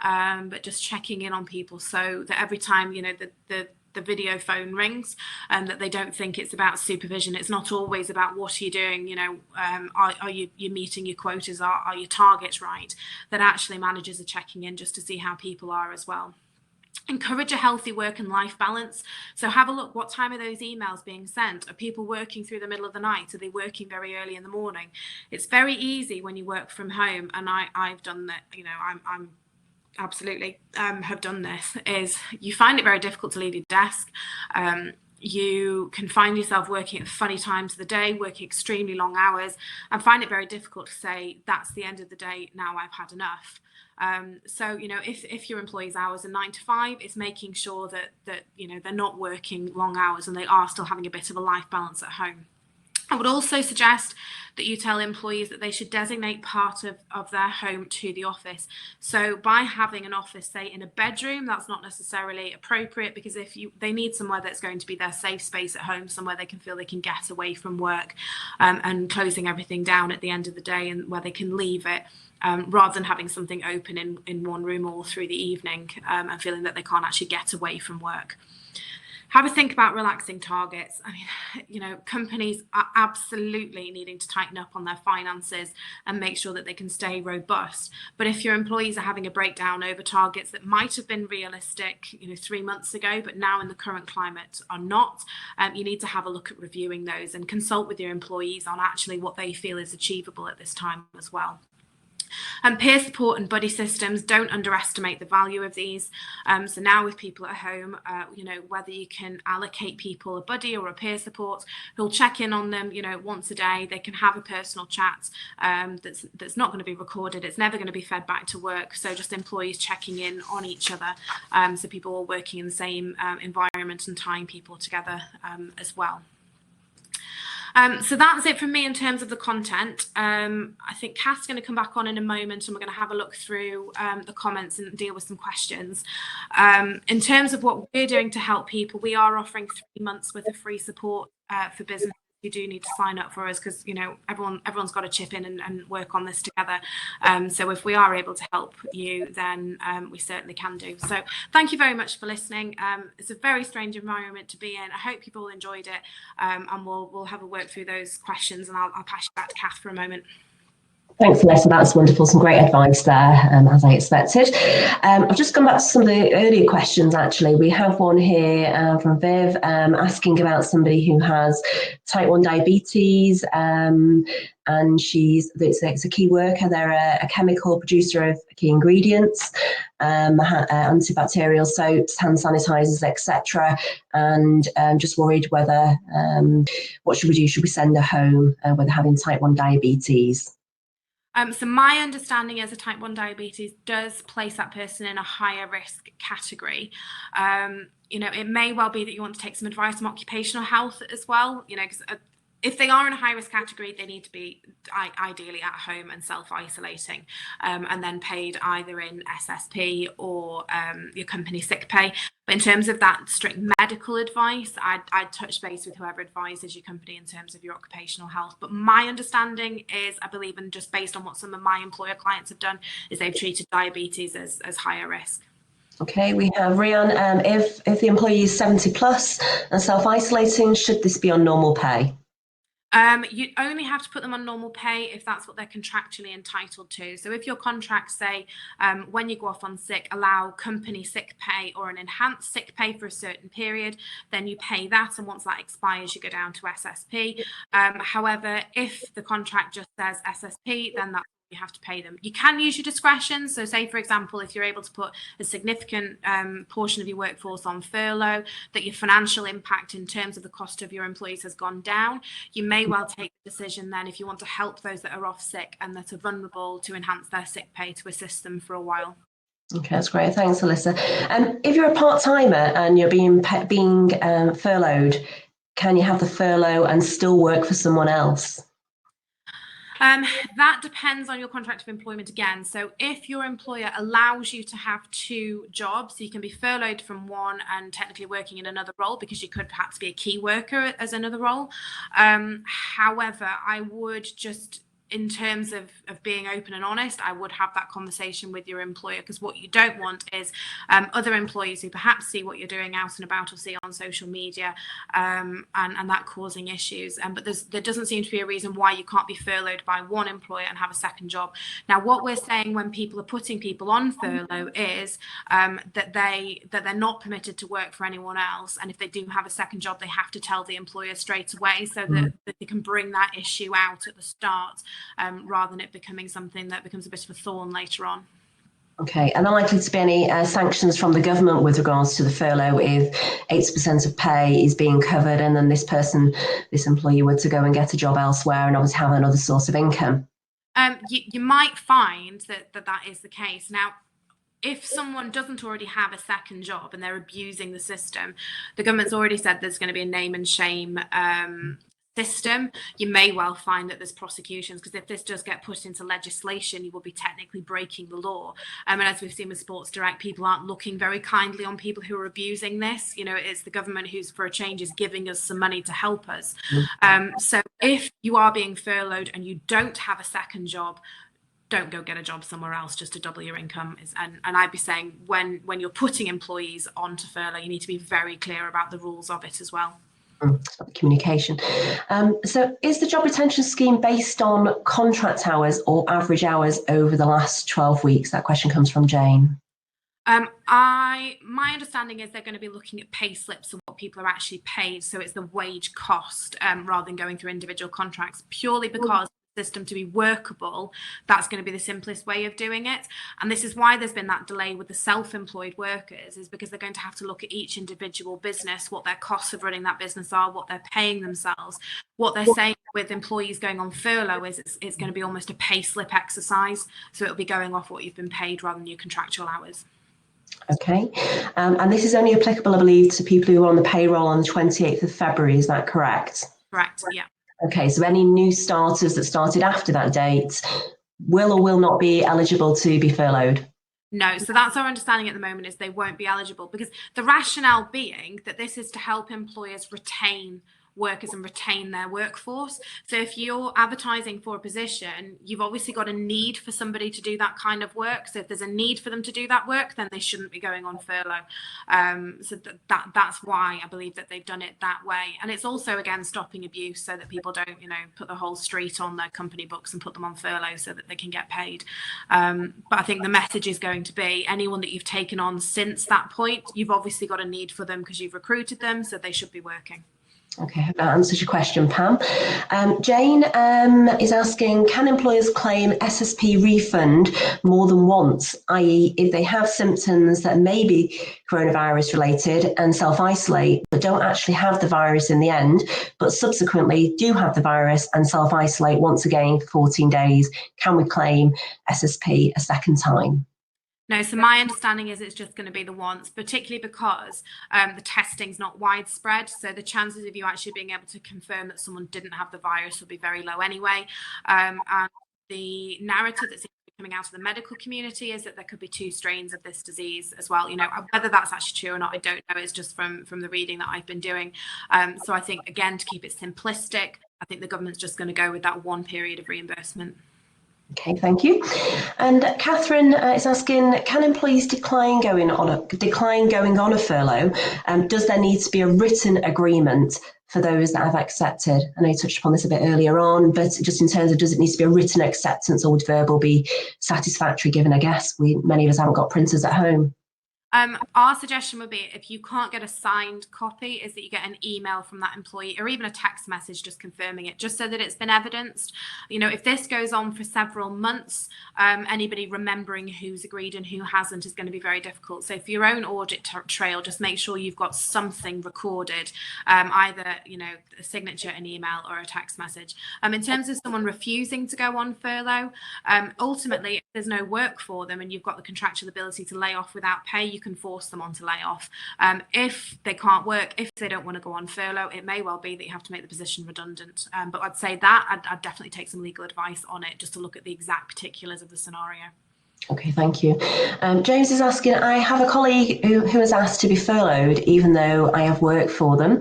but just checking in on people so that every time the video phone rings and that they don't think it's about supervision. It's not always about what are you doing, are you meeting your quotas, are your targets right? That actually managers are checking in just to see how people are as well. Encourage a healthy work and life balance. So have a look, what time are those emails being sent? Are people working through the middle of the night? Are they working very early in the morning? It's very easy when you work from home, and I've done that. I'm absolutely have done this, is you find it very difficult to leave your desk. You can find yourself working at funny times of the day, working extremely long hours, and find it very difficult to say, that's the end of the day, now I've had enough. So, you know, if your employees' hours are 9 to 5, it's making sure that you know, they're not working long hours and they are still having a bit of a life balance at home. I would also suggest that you tell employees that they should designate part of their home to the office. So by having an office, say, in a bedroom, that's not necessarily appropriate, because they need somewhere that's going to be their safe space at home, somewhere they can feel they can get away from work, and closing everything down at the end of the day, and where they can leave it. Rather than having something open in one room all through the evening, and feeling that they can't actually get away from work. Have a think about relaxing targets. I mean, you know, companies are absolutely needing to tighten up on their finances and make sure that they can stay robust. But if your employees are having a breakdown over targets that might have been realistic, you know, 3 months ago, but now in the current climate are not, you need to have a look at reviewing those and consult with your employees on actually what they feel is achievable at this time as well. And peer support and buddy systems, don't underestimate the value of these. So now with people at home, you know, whether you can allocate people a buddy or a peer support who'll check in on them, you know, once a day, they can have a personal chat that's not going to be recorded. It's never going to be fed back to work. So just employees checking in on each other. So people are working in the same environment and tying people together as well. So that's it from me in terms of the content. I think Kath's going to come back on in a moment, and we're going to have a look through the comments and deal with some questions. In terms of what we're doing to help people, we are offering 3 months worth of free support for business. You do need to sign up for us, because, you know, everyone's got to chip in and work on this together. So if we are able to help you, then we certainly can do. So thank you very much for listening. It's a very strange environment to be in. I hope you've all enjoyed it, and we'll have a work through those questions, and I'll pass you back to Kath for a moment. Thanks, Alessa. That's wonderful. Some great advice there, as I expected. I've just gone back to some of the earlier questions, actually. We have one here from Viv asking about somebody who has type 1 diabetes, and it's a key worker. They're a chemical producer of key ingredients, antibacterial soaps, hand sanitizers, etc. And just worried whether, what should we do? Should we send her home with having type 1 diabetes? So my understanding is a type 1 diabetes does place that person in a higher risk category. You know, it may well be that you want to take some advice from occupational health as well, you know, because if they are in a high risk category, they need to be ideally at home and self-isolating, and then paid either in SSP or your company sick pay. But in terms of that strict medical advice, I'd touch base with whoever advises your company in terms of your occupational health. But my understanding is, I believe, and just based on what some of my employer clients have done, is they've treated diabetes as higher risk. Okay, we have Rian. If the employee is 70 plus and self-isolating, should this be on normal pay? You only have to put them on normal pay if that's what they're contractually entitled to. So if your contracts say when you go off on sick, allow company sick pay or an enhanced sick pay for a certain period, then you pay that. And once that expires, you go down to SSP. However, if the contract just says SSP, then that's you have to pay them. You can use your discretion. So say, for example, if you're able to put a significant portion of your workforce on furlough, that your financial impact in terms of the cost of your employees has gone down, you may well take the decision then, if you want to help those that are off sick and that are vulnerable, to enhance their sick pay to assist them for a while. Okay, that's great. Thanks, Alyssa. If you're a part-timer and you're being furloughed, can you have the furlough and still work for someone else? That depends on your contract of employment again. So if your employer allows you to have 2 jobs, you can be furloughed from one and technically working in another role, because you could perhaps be a key worker as another role. However, I would just, in terms of being open and honest, I would have that conversation with your employer, because what you don't want is other employees who perhaps see what you're doing out and about or see on social media, and that causing issues. But there doesn't seem to be a reason why you can't be furloughed by one employer and have a second job. Now, what we're saying when people are putting people on furlough is that they're not permitted to work for anyone else, and if they do have a second job, they have to tell the employer straight away, so that they can bring that issue out at the start, rather than it becoming something that becomes a bit of a thorn later on. Okay, are there likely to be any sanctions from the government with regards to the furlough if 80% of pay is being covered and then this employee were to go and get a job elsewhere and obviously have another source of income? You might find that is the case. Now, if someone doesn't already have a second job and they're abusing the system, the government's already said there's going to be a name and shame system. You may well find that there's prosecutions, because if this does get put into legislation, you will be technically breaking the law. And as we've seen with Sports Direct, people aren't looking very kindly on people who are abusing this. It's the government who's, for a change, is giving us some money to help us. So if you are being furloughed and you don't have a second job, don't go get a job somewhere else just to double your income. And I'd be saying when you're putting employees onto furlough, you need to be very clear about the rules of it as well. Communication. So is the job retention scheme based on contract hours or average hours over the last 12 weeks? That question comes from Jane. My understanding is they're going to be looking at pay slips and what people are actually paid. So it's the wage cost rather than going through individual contracts, purely because system to be workable, that's going to be the simplest way of doing it. And this is why there's been that delay with the self-employed workers, is because they're going to have to look at each individual business, what their costs of running that business are, what they're paying themselves. What they're saying with employees going on furlough is it's going to be almost a pay slip exercise. So it'll be going off what you've been paid rather than your contractual hours. Okay, and this is only applicable, I believe, to people who are on the payroll on the 28th of February, is that correct? Correct, yeah. Okay, so any new starters that started after that date will or will not be eligible to be furloughed? No, so that's our understanding at the moment, is they won't be eligible, because the rationale being that this is to help employers retain workers and retain their workforce. So if you're advertising for a position, you've obviously got a need for somebody to do that kind of work. So if there's a need for them to do that work, then they shouldn't be going on furlough. So that's why I believe that they've done it that way. And it's also, again, stopping abuse, so that people don't, put the whole street on their company books and put them on furlough so that they can get paid. But I think the message is going to be, anyone that you've taken on since that point, you've obviously got a need for them because you've recruited them, so they should be working. Okay, that answers your question, Pam. Jane is asking, can employers claim SSP refund more than once, i.e. if they have symptoms that may be coronavirus related and self-isolate, but don't actually have the virus in the end, but subsequently do have the virus and self-isolate once again for 14 days, can we claim SSP a second time? No, so my understanding is it's just going to be the once, particularly because the testing's not widespread. So the chances of you actually being able to confirm that someone didn't have the virus will be very low anyway. And the narrative that's coming out of the medical community is that there could be two strains of this disease as well. Whether that's actually true or not, I don't know. It's just from the reading that I've been doing. So I think, again, to keep it simplistic, I think the government's just going to go with that one period of reimbursement. Okay, thank you. And Catherine is asking, can employees decline going on a furlough? Does there need to be a written agreement for those that have accepted? I know you touched upon this a bit earlier on, but just in terms of, does it need to be a written acceptance, or would verbal be satisfactory, given, I guess, many of us haven't got printers at home? Our suggestion would be, if you can't get a signed copy, is that you get an email from that employee, or even a text message just confirming it, just so that it's been evidenced. If this goes on for several months, anybody remembering who's agreed and who hasn't is going to be very difficult. So for your own audit trail, just make sure you've got something recorded, either a signature, an email, or a text message. In terms of someone refusing to go on furlough, ultimately, if there's no work for them and you've got the contractual ability to lay off without pay, you can force them on to lay off. If they can't work, if they don't want to go on furlough, it may well be that you have to make the position redundant. But I'd say that I'd definitely take some legal advice on it, just to look at the exact particulars of the scenario. Okay, thank you. James is asking, I have a colleague who has asked to be furloughed, even though I have worked for them,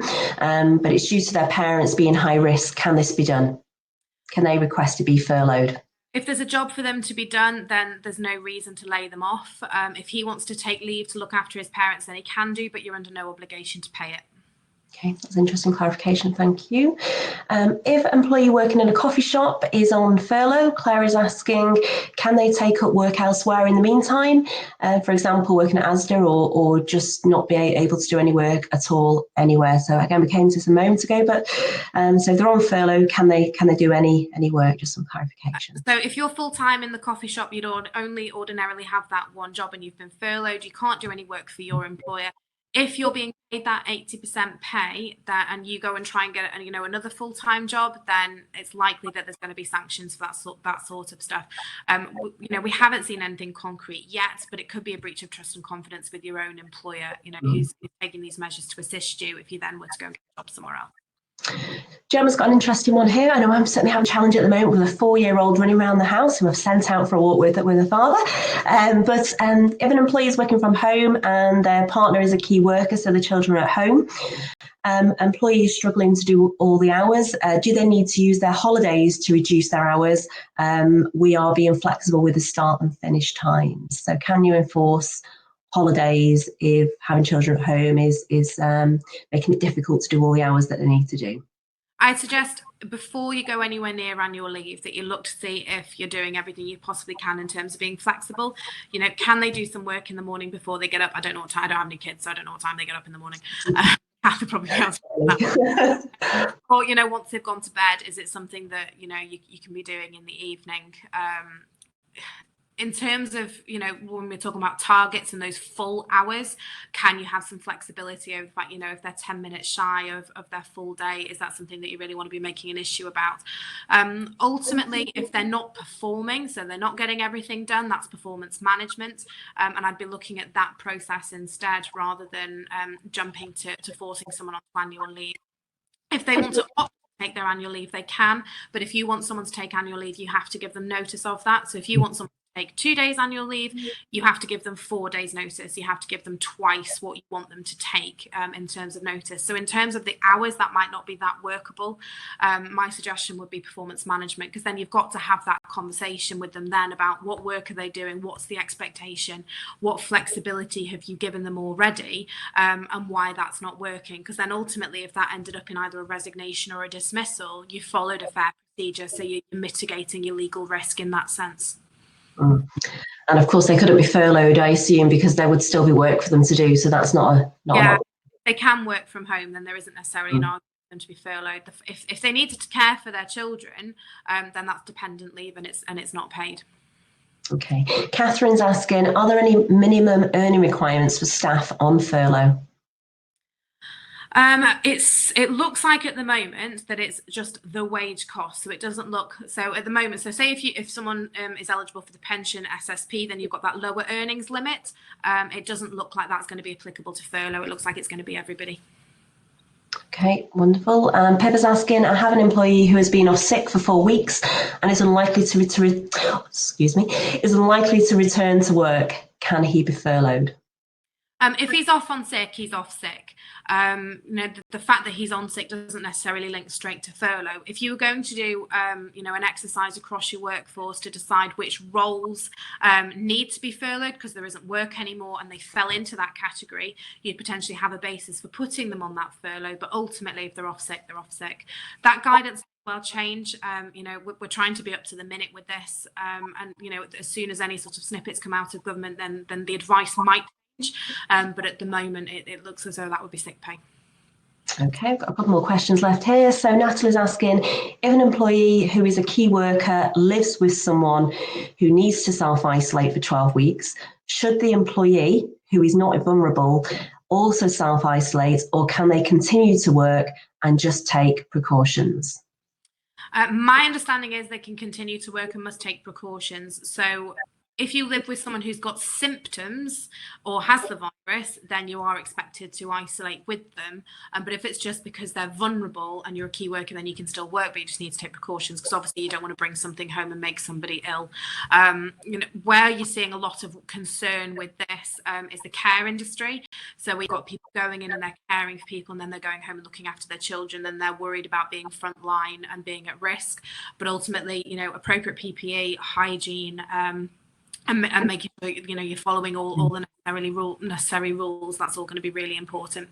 but it's due to their parents being high risk. Can this be done? Can they request to be furloughed? If there's a job for them to be done, then there's no reason to lay them off. If he wants to take leave to look after his parents, then he can do, but you're under no obligation to pay it. Okay, that's interesting clarification, thank you. If an employee working in a coffee shop is on furlough, Claire is asking, can they take up work elsewhere in the meantime? For example, working at Asda or just not be able to do any work at all anywhere? So again, we came to this a moment ago, but so if they're on furlough, can they do any work? Just some clarification. So if you're full-time in the coffee shop, you'd only ordinarily have that one job and you've been furloughed, you can't do any work for your employer. If you're being paid that 80% pay and you go and try and get another full-time job, then it's likely that there's going to be sanctions for that sort of stuff. We haven't seen anything concrete yet, but it could be a breach of trust and confidence with your own employer, who's taking these measures to assist you if you then were to go and get a job somewhere else. Gemma's got an interesting one here. I know I'm certainly having a challenge at the moment with a 4-year-old running around the house who I've sent out for a walk with a father. But if an employee is working from home and their partner is a key worker, so the children are at home, employees struggling to do all the hours, do they need to use their holidays to reduce their hours? We are being flexible with the start and finish times. So can you enforce holidays if having children at home is making it difficult to do all the hours that they need to do? I'd suggest before you go anywhere near annual leave that you look to see if you're doing everything you possibly can in terms of being flexible. Can they do some work in the morning before they get up? I don't know what time. I don't have any kids, so I don't know what time they get up in the morning. Have to probably answer that. Or once they've gone to bed, is it something that you can be doing in the evening? In terms of, when we're talking about targets and those full hours, can you have some flexibility over the fact, if they're 10 minutes shy of their full day, is that something that you really want to be making an issue about? Ultimately, if they're not performing, so they're not getting everything done, that's performance management. And I'd be looking at that process instead rather than jumping to forcing someone on annual leave. If they want to take their annual leave, they can. But if you want someone to take annual leave, you have to give them notice of that. So if you want someone take 2 days annual leave, you have to give them 4 days notice. You have to give them twice what you want them to take in terms of notice. So in terms of the hours, that might not be that workable. My suggestion would be performance management, because then you've got to have that conversation with them then about what work are they doing, what's the expectation, what flexibility have you given them already, and why that's not working. Because then ultimately, if that ended up in either a resignation or a dismissal, you followed a fair procedure, so you're mitigating your legal risk in that sense. And of course, they couldn't be furloughed, I assume, because there would still be work for them to do. So that's not a they can work from home, then there isn't necessarily an argument for them to be furloughed. If they needed to care for their children, then that's dependent leave and it's not paid. Okay. Catherine's asking, are there any minimum earning requirements for staff on furlough? It looks like at the moment that it's just the wage cost. So it doesn't look, so at the moment, so say if someone is eligible for the pension SSP, then you've got that lower earnings limit. It doesn't look like that's going to be applicable to furlough. It looks like it's going to be everybody. Okay, wonderful. Pepper's asking, I have an employee who has been off sick for 4 weeks and is unlikely to return to work. Can he be furloughed? If he's off on sick, he's off sick. The fact that he's on sick doesn't necessarily link straight to furlough. If you were going to do, an exercise across your workforce to decide which roles need to be furloughed because there isn't work anymore and they fell into that category, you'd potentially have a basis for putting them on that furlough. But ultimately, if they're off sick, they're off sick. That guidance will change. We're trying to be up to the minute with this. And as soon as any sort of snippets come out of government, then the advice might. But at the moment, it looks as though that would be sick pay. Okay, I've got a couple more questions left here. So Natalie's asking, if an employee who is a key worker lives with someone who needs to self-isolate for 12 weeks, should the employee, who is not vulnerable, also self-isolate, or can they continue to work and just take precautions? My understanding is they can continue to work and must take precautions. So if you live with someone who's got symptoms or has the virus, then you are expected to isolate with them. But if it's just because they're vulnerable and you're a key worker, then you can still work, but you just need to take precautions because obviously you don't want to bring something home and make somebody ill. Where you're seeing a lot of concern with this is the care industry. So we've got people going in and they're caring for people and then they're going home and looking after their children. Then they're worried about being frontline and being at risk. But ultimately, appropriate PPE, hygiene, and making sure you're following all the necessary rules. That's all going to be really important.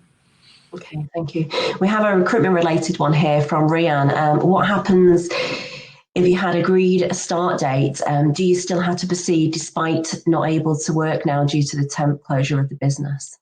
Okay, thank you. We have a recruitment related one here from Rian. What happens if you had agreed a start date? Do you still have to proceed despite not able to work now due to the temp closure of the business?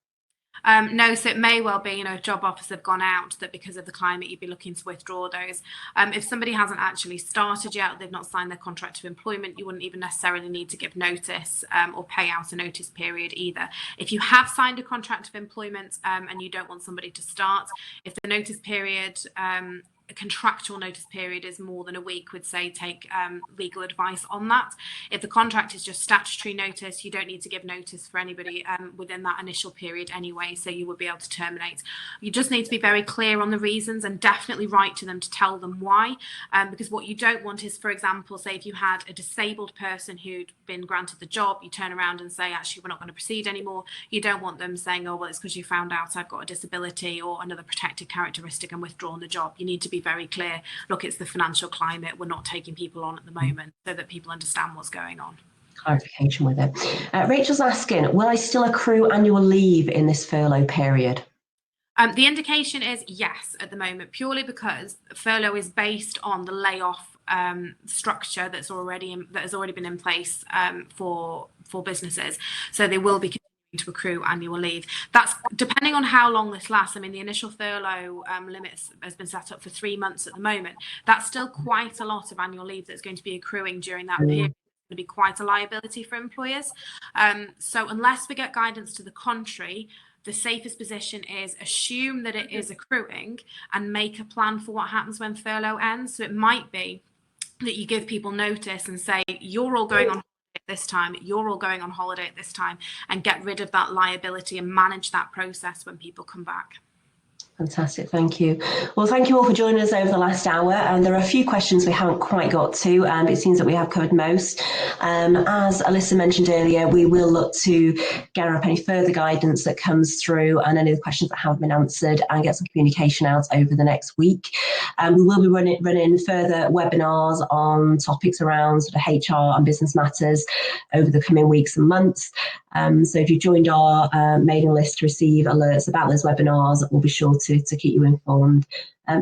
No, so it may well be, if job offers have gone out, that because of the climate, you'd be looking to withdraw those. If somebody hasn't actually started yet, they've not signed their contract of employment, you wouldn't even necessarily need to give notice or pay out a notice period either. If you have signed a contract of employment and you don't want somebody to start, if the notice period, a contractual notice period is more than a week, would say take legal advice on that. If the contract is just statutory notice, you don't need to give notice for anybody within that initial period anyway, so you would be able to terminate. You just need to be very clear on the reasons and definitely write to them to tell them why, because what you don't want is, for example, say if you had a disabled person who'd been granted the job, you turn around and say, actually, we're not going to proceed anymore. You don't want them saying, oh, well, it's because you found out I've got a disability or another protected characteristic and withdrawn the job. You need to be very clear. Look, it's the financial climate. We're not taking people on at the moment, so that people understand what's going on. Clarification with it. Rachel's asking, will I still accrue annual leave in this furlough period? The indication is yes at the moment, purely because furlough is based on the layoff structure that has already been in place for businesses. So they will be continuing to accrue annual leave. That's depending on how long this lasts. I mean, the initial furlough limits has been set up for 3 months at the moment. That's still quite a lot of annual leave that's going to be accruing during that period. To be quite a liability for employers. So unless we get guidance to the contrary, the safest position is assume that it is accruing and make a plan for what happens when furlough ends. So it might be that you give people notice and say, you're all going on holiday at this time, you're all going on holiday at this time, and get rid of that liability and manage that process when people come back. Fantastic, thank you. Well, thank you all for joining us over the last hour. And there are a few questions we haven't quite got to, and it seems that we have covered most. As Alyssa mentioned earlier, we will look to gather up any further guidance that comes through and any of the questions that haven't been answered and get some communication out over the next week. We will be running further webinars on topics around sort of HR and business matters over the coming weeks and months. So if you joined our mailing list to receive alerts about those webinars, we'll be sure to keep you informed.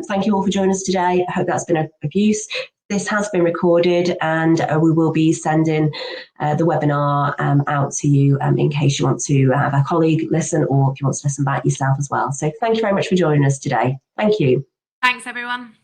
Thank you all for joining us today. I hope that's been of use. This has been recorded and we will be sending the webinar out to you in case you want to have a colleague listen or if you want to listen back yourself as well. So thank you very much for joining us today. Thank you. Thanks, everyone.